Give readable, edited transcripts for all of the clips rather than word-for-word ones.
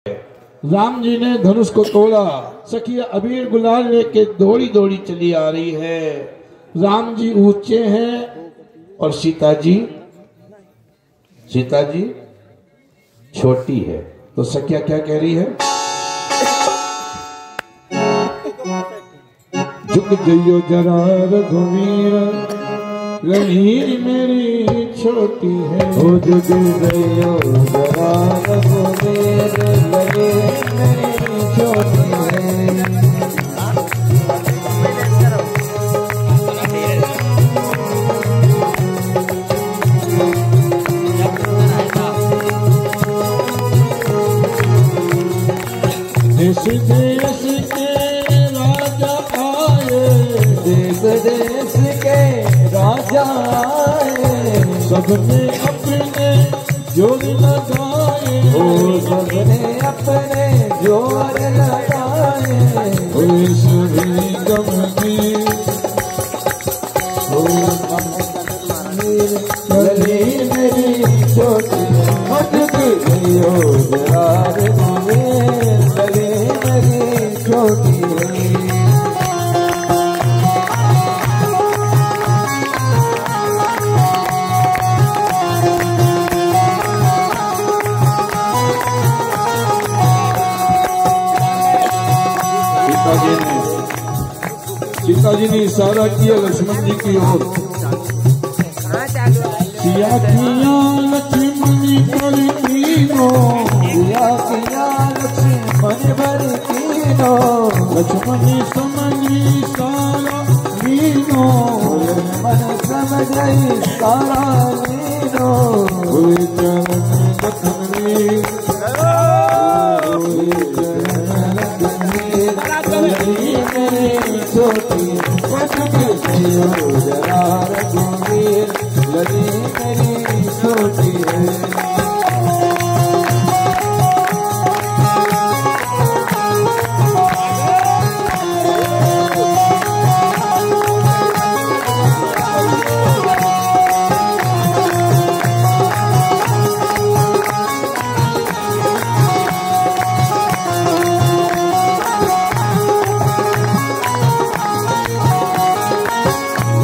राम जी ने धनुष को तोड़ा। सखिया अबीर गुलाल लेके दौड़ी दौड़ी चली आ रही है। राम जी ऊंचे हैं और सीता जी छोटी है। तो सखिया क्या कह रही है? झुक जइयो जरा रघुवीर, रणहीर मेरी छोटी है। ओ झुक जइयो जरा रघुवीर, रणहीर मेरी छोटी है। देश देश के राजा आए, देश देश के राजा आए, सबने अपने जोर लगाए। ओ सबने अपने जोर लगाए। सभी गमगीन रणहीर मेरी छोटी है। झुक जइयो जरा रघुवीर, रणहीर मेरी छोटी है। सीता जी ने इशारा किया लक्ष्मण जी की ओर। सिया किया लक्ष्मण पर कीनो, सिया किया लक्ष्मण पर कीनो, लक्ष्मण समझी सारा मीनो। मन समझ सारा मीनो। हुए चरण दखन में, छोटी जरा रघुवीर, रणहीर मेरी छोटी है।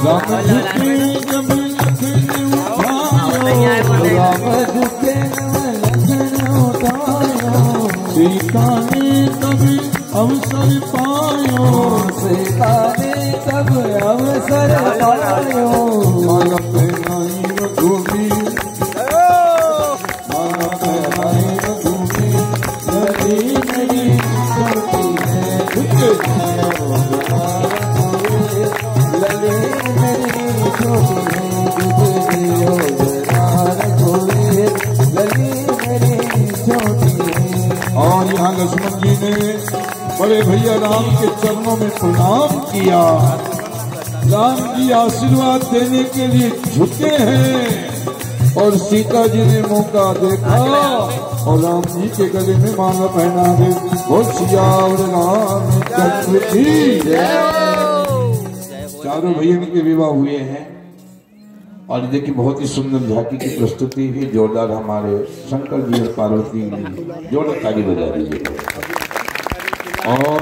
राम झुके जब लखन उठायो, राम झुके लखन उठायो, सीता ने तभी अवसर पायो। सीता ने तब अवसर पायो। माला पहनाई रघुवीर, माला पहनाई रघुवीर, रणहीर मेरी छोटी है। झुक रणहीर मेरी छोटी है। झुक जइयो जरा रघुवीर, रणहीर मेरी छोटी है। और यहाँ लक्ष्मण जी ने बड़े भैया राम के चरणों में प्रणाम किया। राम जी आशीर्वाद देने के लिए झुके हैं और सीता जी ने मौका देखा और राम जी के गले में माला पहना दे। वो सियावर रामचंद्र की जय। चारों भैया के विवाह हुए हैं और देखिए बहुत ही सुंदर झांकी की प्रस्तुति भी जोरदार। हमारे शंकर जी और पार्वती जोरदार ताली बजा दीजिए। और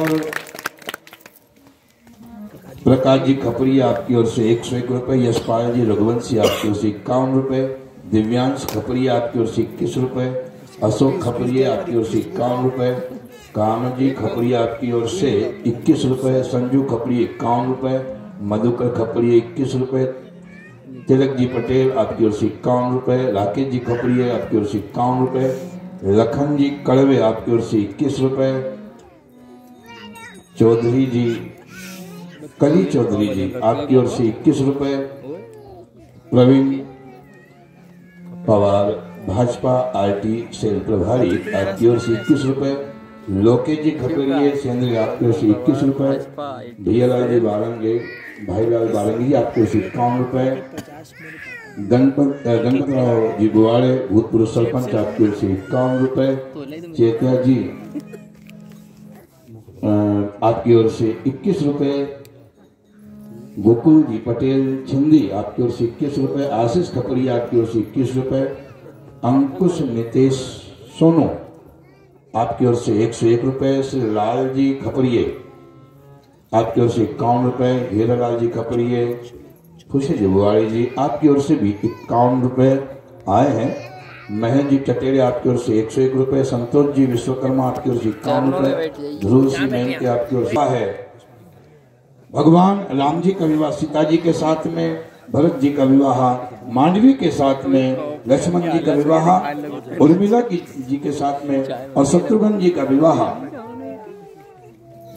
प्रकाश जी खपड़िया आपकी ओर से 101 रुपए, यशपाल जी रघुवंशी आपकी ओर से 51 रुपए, दिव्यांश खपड़िया आपकी ओर से 21 रुपए, अशोक खपड़िया आपकी ओर से 51 रुपए, काम जी खपड़िया आपकी ओर से 21 रुपए, संजू खपड़िया 51 रुपए, मधुकर खपड़िया 21 रुपए, तिलक जी पटेल आपकी ओर से 51 रुपए, राकेश जी खपड़िया आपकी ओर से 51 रुपए, लखन जी कड़वे आपकी ओर से 21 रुपए, चौधरी जी कली चौधरी जी आपकी ओर से 21 रुपए, प्रवीण पवार भाजपा आरटी सेल प्रभारी आपकी ओर से 21 रुपए, लोकेश जी खपड़िया सेंद्र आपकी ओर से 21 रुपए, भैयालाल जी बारंगे भाईलाल बारंगी जी आपकी ओर से 51 रुपए, गणपत राव जी बुआड़े भूतपूर्व सरपंच आपकी ओर से 51 रुपए, चेतिया जी आपकी ओर से 21 रुपए, गोकुल जी पटेल छिंदी आपकी ओर से 21 रुपए, आशीष खपड़िया आपकी ओर से 21 रुपए, अंकुश नितेश सोनू आपकी ओर से 101 रुपए। श्री लाल जी खपरिये आपकी ओर से 51 रुपए। हीरालाल जी खपरिये। खुशी जी बुआड़ी जी आपकी ओर से भी 51 रुपए आए हैं। महेंद्र जी चटेरे आपकी ओर से 101 रुपए। संतोष जी विश्वकर्मा आपकी ओर से 51 रुपए। ध्रुव सिंह मेहनती आपकी ओर से है। भगवान राम जी का विवाह सीता जी के साथ में, भरत जी का विवाह मांडवी के साथ में, लक्ष्मण जी का विवाह उर्मिला जी के साथ में और शत्रुघ्न जी का विवाह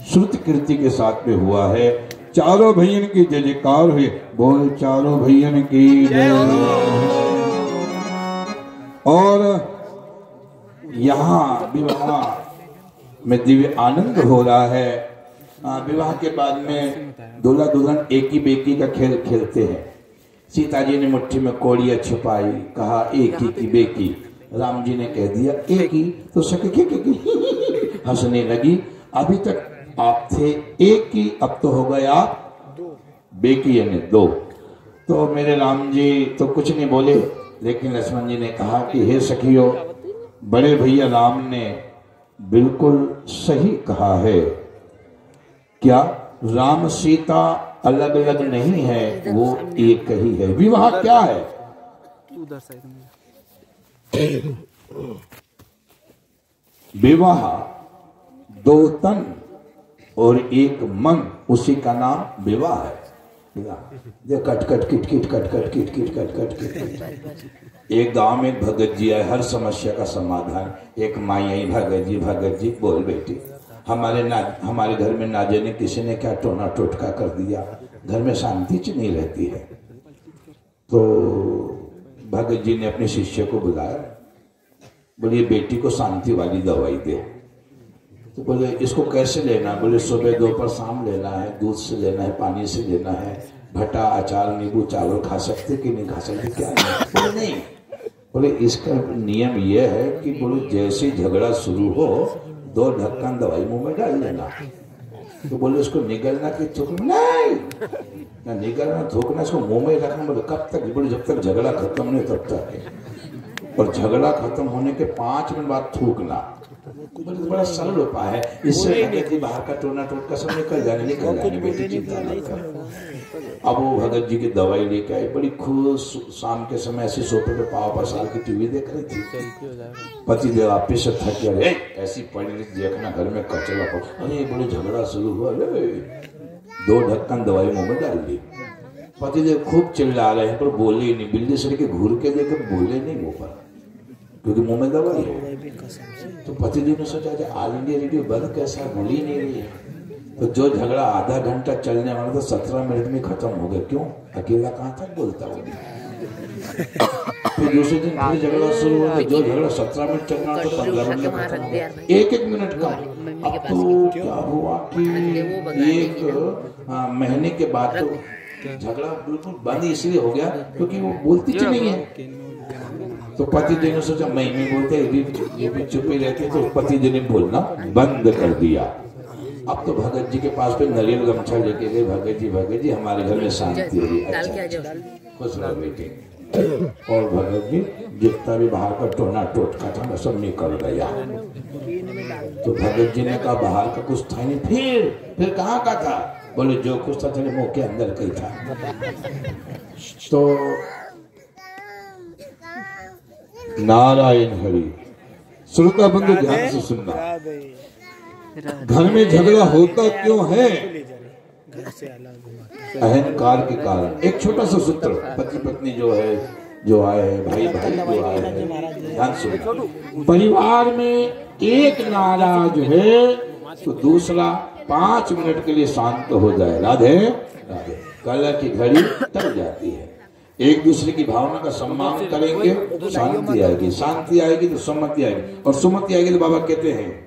श्रुत कीर्ति के साथ में हुआ है। चारों भैयन की जय जयकार हुई। बोल चारों भैयन की जय। और यहाँ विवाह में दिव्य आनंद हो रहा है। विवाह के बाद में दूल्हा दुल्हन एक ही बेकी का खेल खेलते हैं। सीता जी ने मुट्ठी में कोड़ियां छुपाई, कहा एक ही की बेकी। राम जी ने कह दिया एक ही, तो सके हंसने लगी। अभी तक आप थे एक ही, अब तो हो गए आप बेकी यानी दो। तो मेरे राम जी तो कुछ नहीं बोले, लेकिन लक्ष्मण जी ने कहा कि हे सखियों, बड़े भैया राम ने बिल्कुल सही कहा है। क्या राम सीता अलग अलग नहीं है, वो एक ही है। विवाह क्या है? विवाह दो तन और एक मन, उसी का नाम विवाह है। Cut cut kit kit cut cut kit kit cut cut kit. एक गांव में भगत जी आए, हर समस्या का समाधान। एक माई आई, भगत जी बोल बेटी, हमारे घर में ना जाने किसी ने क्या टोना टोटका कर दिया, घर में शांति च नहीं रहती है। तो भगत जी ने अपने शिष्य को बुलाया, बोले बेटी को शांति वाली दवाई दे। तो बोले इसको कैसे लेना? बोले सुबह दोपहर शाम लेना है, दूध से लेना है, पानी से लेना है, भट्टा अचार नींबू चावल खा सकते कि नहीं खा सकते? क्या नहीं? बोले नहीं। बोले इसका नियम यह है कि बोले जैसे झगड़ा शुरू हो 2 ढक्कन दवाई मुंह में डाल देना। तो बोले उसको निगलना कि थूकना? नहीं, ना निगलना थूकना, इसको मुंह में रखना। बोले कब तक? बोले जब तक झगड़ा खत्म नहीं तब तक, और झगड़ा खत्म होने के 5 मिनट बाद थूकना। बोले तो बड़ा सरल उपाय है, इससे बाहर का टोना टोटका सब निकल जाने बेटी, चिंता न कर। अब वो भगत जी की दवाई लेके आई, बड़ी खुश। शाम के समय ऐसी सोफे पे पाव पसार की टीवी देख रही थी। पति देव वापिस से थक गया, ऐसी पड़ी देखना घर में कचरा पड़। अरे बड़े झगड़ा शुरू हुआ, 2 ढक्कन दवाई मुंह में डाल दी। पति देव खूब चिल्ला रहे हैं पर बोले ही नहीं। बिल्ली सर के घूर के देकर बोले नहीं मुंह पर, क्योंकि मुंह में दवाई है। तो पति देव ने सोचा ऑल इंडिया रेडियो बंद कैसा, बोली नहीं रही है। तो जो झगड़ा आधा घंटा चलने वाला था 17 मिनट में खत्म हो गया। क्यों? अकेला कहाँ तक बोलता हो। फिर दूसरे दिन फिर झगड़ा शुरू हुआ। जो झगड़ा 17 मिनट चलना था 15 मिनट में खत्म हो गया, 1-1 मिनट का। अब तो क्या हुआ कि 1 महीने के बाद तो झगड़ा बिल्कुल बंद इसलिए हो गया क्योंकि वो बोलती च नहीं है। तो पति जी ने सोचा मैं नहीं बोलते, ये भी चुप ही रहते। तो पति जी ने बोलना बंद कर दिया। अब तो भगत जी के पास पे नारियल गमछा लेके गए। भगत जी हमारे घर में शांति हुई। अच्छा खुश रहो बेटी। और भगत जी जितना भी बाहर का टोना टोटका था सब निकल गया। तो भगत जी ने कहा बाहर का कुछ था नहीं। फिर कहाँ का था? बोले जो कुछ था तेरे मुंह के अंदर कहीं था। तो नारायण हरि। श्रोता बंधु ध्यान से सुनना, घर में झगड़ा होता क्यों है? अहंकार के कारण। एक छोटा सा सूत्र, पति पत्नी जो आए हैं, भाई जो आए हैं, ध्यान सुनो। परिवार में एक नाराज है तो दूसरा 5 मिनट के लिए शांत हो जाए। राधे राधे। कलह की घड़ी टल जाती है। एक दूसरे की भावना का सम्मान करेंगे, शांति आएगी। शांति आएगी तो सुमति आएगी, और सुमति आएगी तो बाबा कहते हैं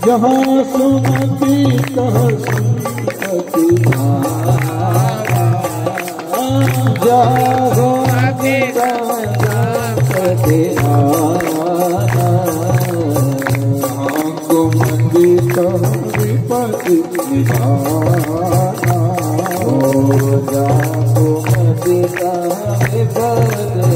जहाँ सुमति कह सुमति का विपत्ति निधाना। हो जाको मति का विपत्ति